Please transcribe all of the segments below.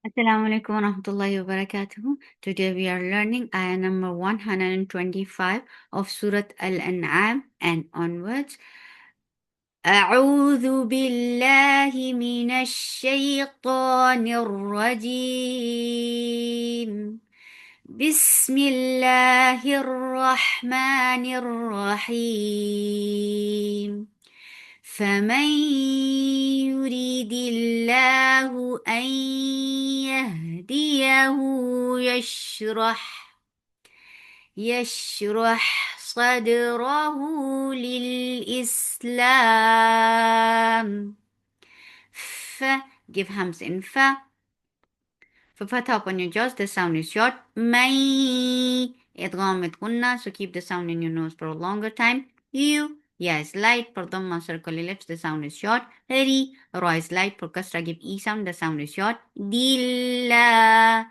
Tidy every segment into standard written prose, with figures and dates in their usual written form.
Assalamu alaikum wa rahmatullahi wa barakatuh. Today we are learning ayah number 125 of Surat Al Anaam and onwards. أعوذ بالله من الشيطان الرجيم. بسم الله الرحمن الرحيم. فمن يريد الله أن يهديه يشرح صدره للإسلام. Give hams in fa. For fatha upon your jaws, the sound is short. May. Idgham with gunna, so keep the sound in your nose for a longer time. You. Ya is light. For dhamma circle lips, the sound is short. Ri. Ra is light. For kasra give e sound, the sound is short. Dilla.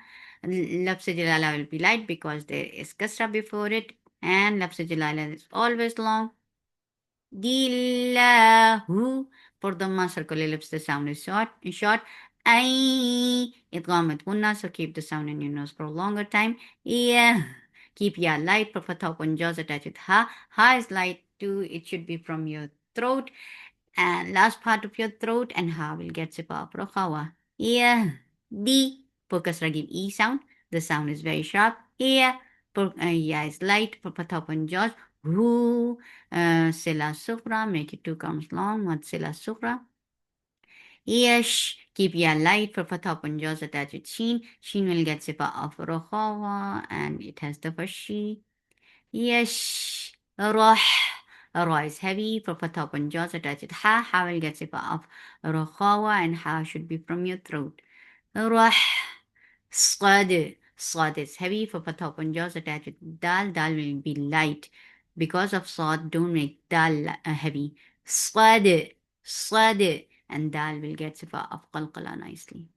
Lafz jalala will be light because there is kasra before it. And lafz jalala is always long. Dillahu. For dhamma circle lips, the sound is short. Ay. Idgham with gunna, so keep the sound in your nose for a longer time. Yeah. Keep ya light. For fatha upon jaws attached with ha. Ha is light too. It should be from your throat and last part of your throat, and ha will get sipa prochawa. Yeah. D. For kasra give e sound. The sound is very sharp. Yeah. For ya is light. For fatha upon jaws. Hu. Sila sukra. Make it two counts long. Mad sila sukra. Yesh, keep ya light for fatha upon jaws attached with sheen. Sheen will get sipa of rohawa and it has the first she. Yesh, roh. Ra is heavy for fatha upon jaws attached with ha. Ha will get sipa of rohawa and ha should be from your throat. Roh. Sad. Sad is heavy for fatha upon jaws attached with dal. Dal will be light. Because of sad, don't make dal heavy. Sad. Sad. And dal will get sifa of qalqala nicely.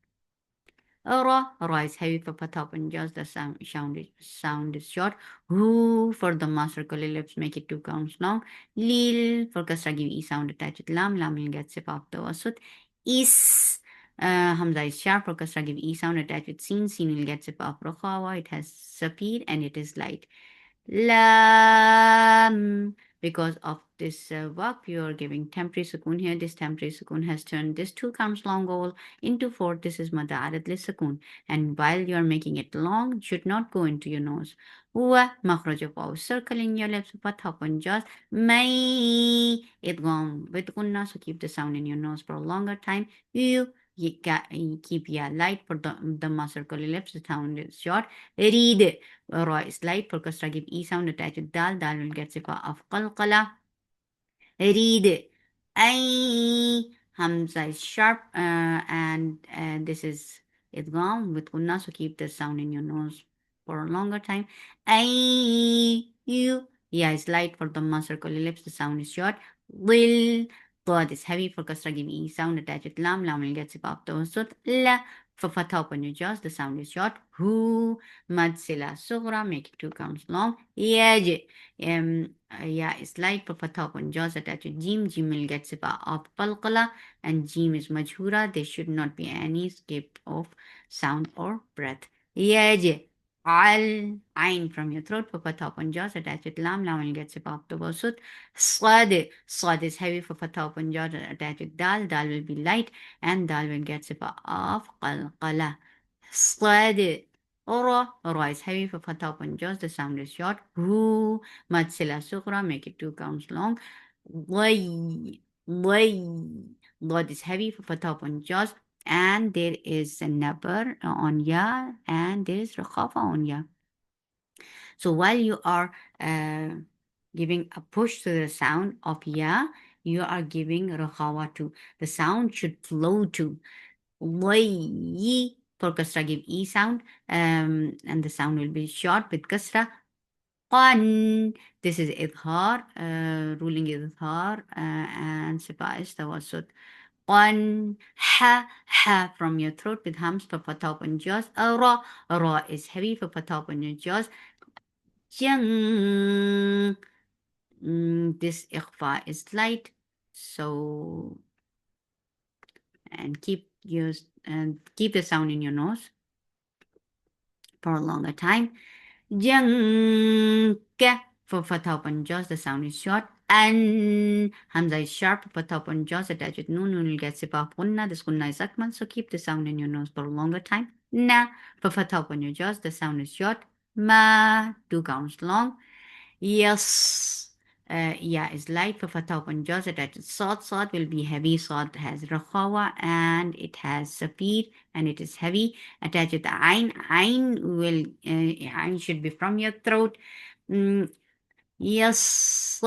Ra. Ra is heavy for fatha upon jaws. The sound is short. Hu for the circle lips make it two counts long. Lil for kasra give e sound attached with lam. Lam will get sifa of the wasut. Is. Hamza is sharp for kasra give e sound attached with sin. Sin will get sifa of rokhawa. It has sapir and it is light. Lam. Because of this verb, you are giving temporary sukoon here. This temporary sukoon has turned this two counts long vowel into four. This is mada arid li sukoon. And while you are making it long, it should not go into your nose. Wa makhraj of waw. Circle in your lips, fatha upon jaws. May. Idgham with gunna, so keep the sound in your nose for a longer time. You keep ya light for the circle lips. The sound is short. Read. Ra is light for kasra give e sound attached with dal. Dal will get sifa of qalqala. Read. Ay. Hamza is sharp and this is idgham with gunna, so keep the sound in your nose for a longer time. Ay. You. Ya is light for dhamma circle lips. The sound is short. Will. God is heavy for kasra give e sound attached with lam. Lam will get sifa of tawasut. La. For fatha upon your jaws, the sound is short. Hu. Mad sila sughra, make it two counts long. Yaj. Yeah, is light for fatha upon jaws attached to jim. Jim will get sifa of palqala and jim is majhura. There should not be any skip of sound or breath. Yaj. Al. Ain from your throat for fatha upon jaws attached with lam. Lam will get sifa of tawasut. Sad. Sad is heavy for fatha upon jaws attached with dal. Dal will be light and dal will get sifa of qalqala. Sad. Ra. Ra is heavy for fatha upon jaws. The sound is short. Hu. Mad sila sughra. Make it two counts long. Way. Way. God is heavy for fatha upon jaws. And there is a nabar on ya. And there is rakhafa on ya. So while you are giving a push to the sound of ya, you are giving rakhawa too. The sound should flow too. Way. For kasra give e sound, and the sound will be short with kasra. Qan. This is idhar, ruling idhar, and sipa is tawassut. Qan. Ha from your throat with hams for fatha upon jaws. Ra. Ra is heavy for fatha upon your jaws. Jang. This ikhfa is light, so and keep use and keep the sound in your nose for a longer time. Janka for fatha open jaws, the sound is short. And Hamza is sharp, fatha open jaws, attach with noon, will get sip of gunna, this gunna is akmal, so keep the sound in your nose for a longer time. Na for fatha open your jaws, the sound is short. Ma, 2 counts long. Yes. Yeah, is light for fatha open jaws attached. Sod will be heavy. Sod has rakhawa and it has safir and it is heavy. Attached with ain. Ain should be from your throat. Mm, yes.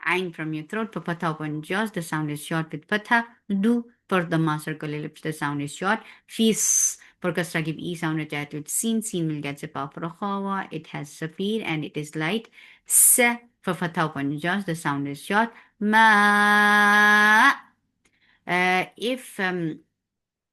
Ain from your throat. For fatha open jaws, the sound is short with fatha. Do for the ma circle ellipse, the sound is short. Fis for kasra give e sound attached with sin. Sin will get zip of rakhawa. It has safir and it is light. S for fatha open jaws, the sound is short. Ma. If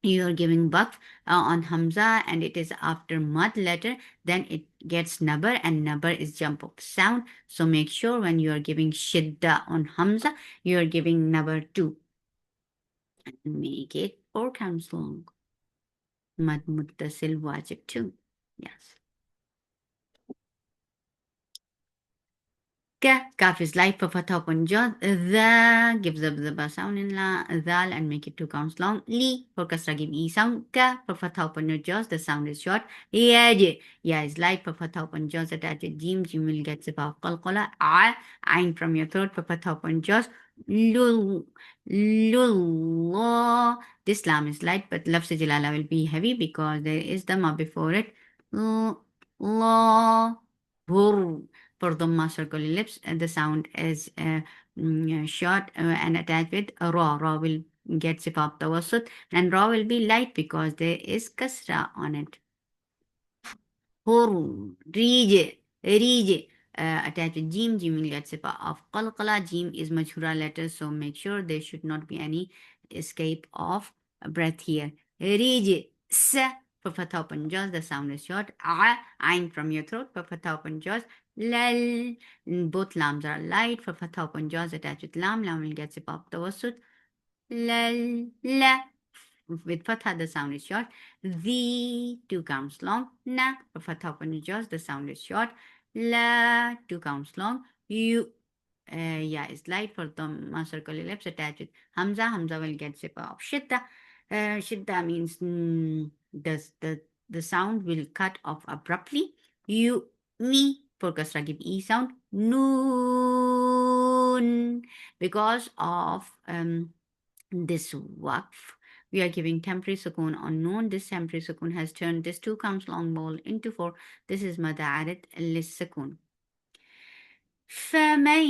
you are giving waqf on Hamza and it is after mud letter, then it gets nabar and nabar is jump of sound. So make sure when you are giving shidda on Hamza, you are giving nabar 2. And make it 4 counts long. Mad muttasil wajib 2. Yes. Kaf is light for fatha upon jaw. The gives the sound in la zal and make it 2 counts long. Li for kasra give e sound. Ka for fatha upon your jaws. The sound is short. Yaj. Ya is light for fatha upon jaws attached with jim. Jim will get sip of qalqala. Ain from your throat for fatha upon jaws. Lul. Lullah. This lam is light, but lafz jalala will be heavy because there is the ma before it. La. Hur for Dhamma circle ellipse, the sound is short and attached with ra. Ra will get sifat tawassut and ra will be light because there is kasra on it. Hur, rije, attached with jim. Jim will get sifa of qalqala. Jim is majhura letter, so make sure there should not be any escape of breath here. Rije, sa for fatha open jaws, the sound is short. Ain from your throat for fatha open jaws. Lal, both lams are light for fatha open jaws attached with lam. Lam will get sifa of tawassut. Lal, la. With fatha, the sound is short. The 2 counts long. Na for fatha upon the jaws, the sound is short. La 2 counts long. You yeah, it's light for the circle ellipse attached with hamza. Hamza will get zipper of shidda. Shidda means the sound will cut off abruptly. You me for kasra give e sound. Noon because of this waqf. We are giving temporary sukoon unknown. This temporary sukoon has turned this 2 counts long vowel into 4. This is mada'arat lis-sukoon. فمن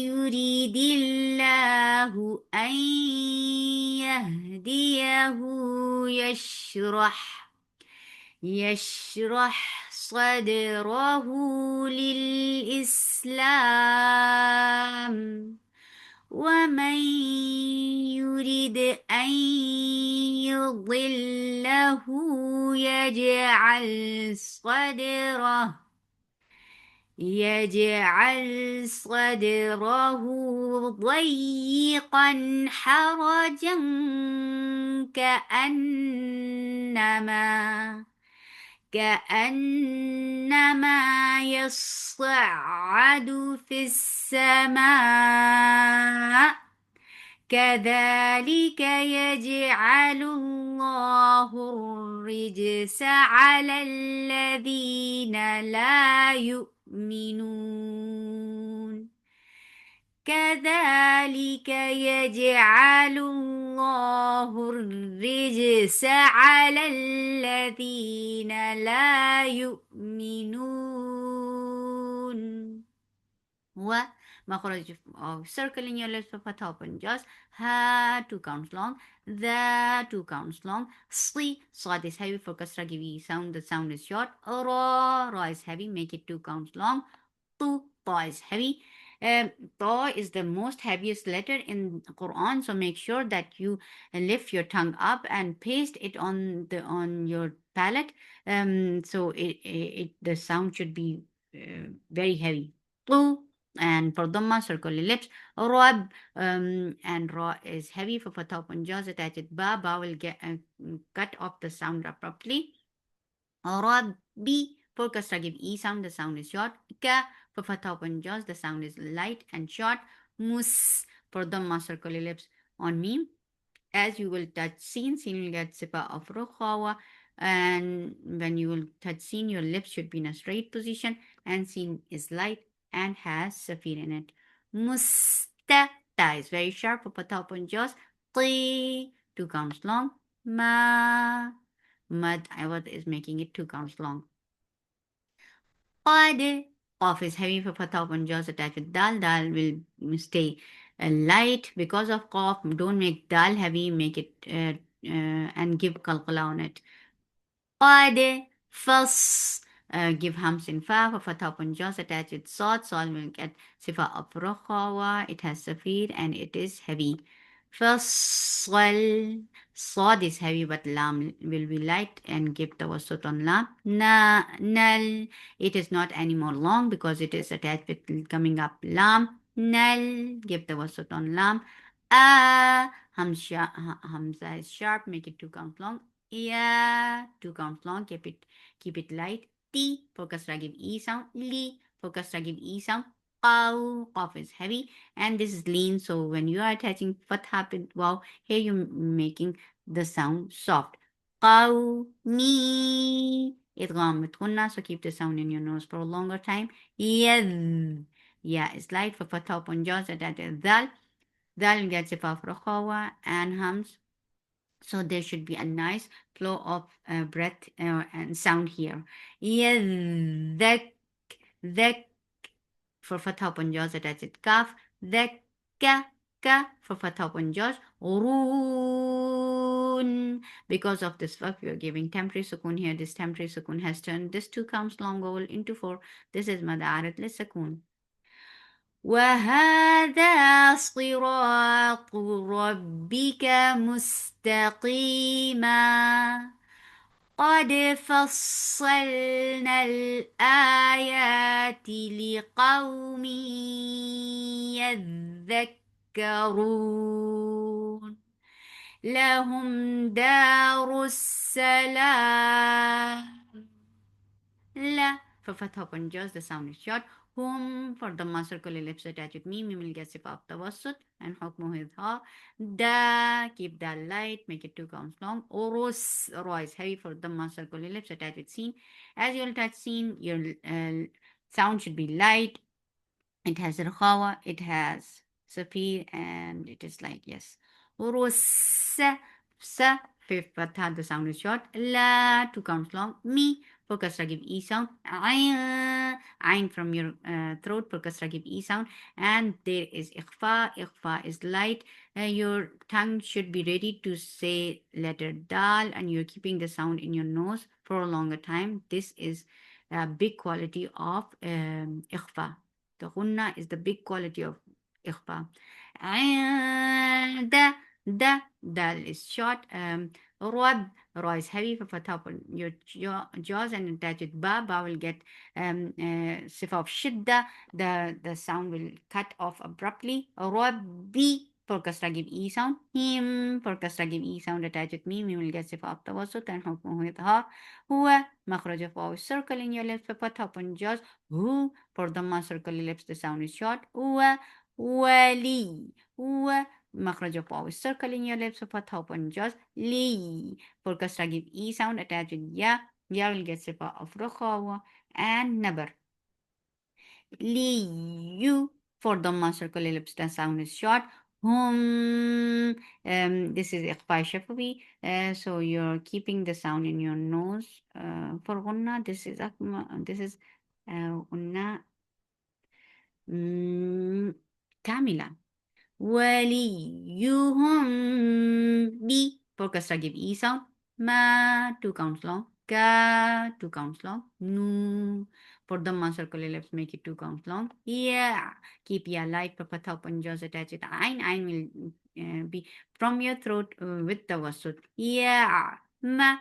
يريد الله أن يهديه يشرح صدره للإسلام ومن يريد أن يضله يجعل صدره ضيقا حرجا كأنما يصعد في السماء كذلك يجعل الله الرجس على الذين لا يؤمنون كذلك يجعل الله الرجس على الذين لا يؤمنون مخرج of circle in your lips for fatha open jaws. Ha 2 counts long. The 2 counts long. Sli sad is heavy for kasra give sound. The sound is short. Ra is heavy. Make it 2 counts long. Ta is heavy. Ta is the most heaviest letter in Quran, so make sure that you lift your tongue up and paste it on your palate. So the sound should be very heavy. Tu And for Dhamma, circle your lips. Rab, and Ra is heavy. For Fatha, open jaws, attach it. Ba will get cut off the sound abruptly. Rabbi, for Kasra, give E sound, the sound is short. Ka, for Fatha, open jaws, the sound is light and short. Mus, for Dhamma, circle your lips. On Meme, as you will touch Sin will get sifa of Rukhawa. And when you will touch Sin, your lips should be in a straight position. And Sin is light and has Safir in it. Musta, ta is very sharp for Patha open jaws. Qi, 2 counts long. Ma, mad Awad is making it 2 counts long. Qad, Qaf is heavy for Fatha open jaws attached with Dal. Dal will stay light because of Qaf. Don't make Dal heavy, make it and give qalqala on it. Qad, Fas, give hams in Fa for Fatha open jaws attached with Sod. Sod will get Sifa of Rukhawa. It has Safir and it is heavy. Fasal, Sod is heavy but Lam will be light and give tawassut on Lam. Nal, it is not anymore long because it is attached with coming up Lam. Nal, give tawassut on Lam. Hamza is sharp, make it 2 counts long. Yeah, 2 counts long, keep it light. T, for kasra give E sound. Li, for kasra give E sound. Qaw, qaf is heavy. And this is lean, so when you are attaching fatha with wow, here you're making the sound soft. Qaw, mi, idgham with gunna, so keep the sound in your nose for a longer time. Yad, yeah, it's light for fatha upon jaws, that is dal. Dal gets it off rokhawa and hums. So there should be a nice flow of breath and sound here. Yadhak, dhak for fatha upon jaws, attach it kaf. Dhakka, ka for fatha upon jaws. Urun. Because of this verb, we are giving temporary sukun here. This temporary sukun has turned this 2 counts long vowel into 4. This is mad'arat li sukun. وهذا صراط ربك مستقيما قد فصلنا الآيات لقوم يذكرون لهم دار السلام La for fatha upon jaws, the sound is short. Whom for the circle ellipse attached with me will get sifa of tawassut and hukmu is ha. Da, keep that light, make it 2 counts long. Orus, ro is heavy for the circle ellipse attached with sin. As you will touch sin, your sound should be light. It has rkhawa, it has safir, and it is like yes. Urus, sa, fifth fatha, the sound is short. La, 2 counts long. Mi, for kasra give E sound. Ayn from your throat, for kasra give E sound. And there is ikhfa. Ikhfa is light. Your tongue should be ready to say letter dal, and you're keeping the sound in your nose for a longer time. This is a big quality of ikhfa. The gunna is the big quality of ikhfa. Dal is short. Ra is heavy for fatha upon your jaws and attach with ba. Ba will get sifa of shidda. The sound will cut off abruptly. Rabbi for kasra give E sound. Him for kasra give E sound attach with me. We will get sifa of tawassut and hukmu with ha. Huwa makhraj of waw circle in your lips for fatha upon jaws. Who for the circle lips the sound is short. Wa wali wa makhraj of waw circle in your lips for fatha upon jaws. Li for kasra give E sound attached with ya. Ya will get sifa of rukhawa and nabar. Li you for the circle ellipse the sound is short. This is ikhfa shafawi, so you're keeping the sound in your nose. For gunna, this is gunna kamila. Waliyuhum bi for kasra give E sound. Ma 2 counts long. Ka 2 counts long. Nu for the circle ellipse make it 2 counts long. Yeah, keep ya light for fatha upon jaws attach it. Ain will be from your throat with the wasut. Yeah, ma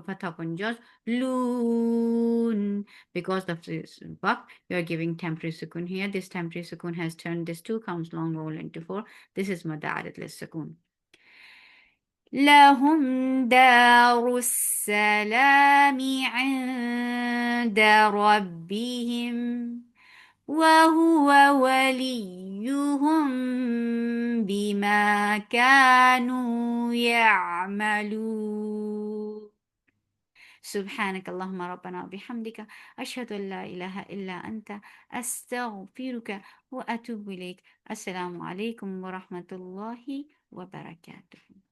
fatha upon jaws, loon. Because of this waqf, you are giving temporary sukoon here. This temporary sukoon has turned this two counts long roll into four. This is madarat sukoon. لهم دار السلام عند ربهم وهو وليهم بما كانوا يعملون. سبحانك اللهم ربنا وبحمدك أشهد أن لا إله إلا أنت أستغفرك وأتوب إليك. السلام عليكم ورحمة الله وبركاته.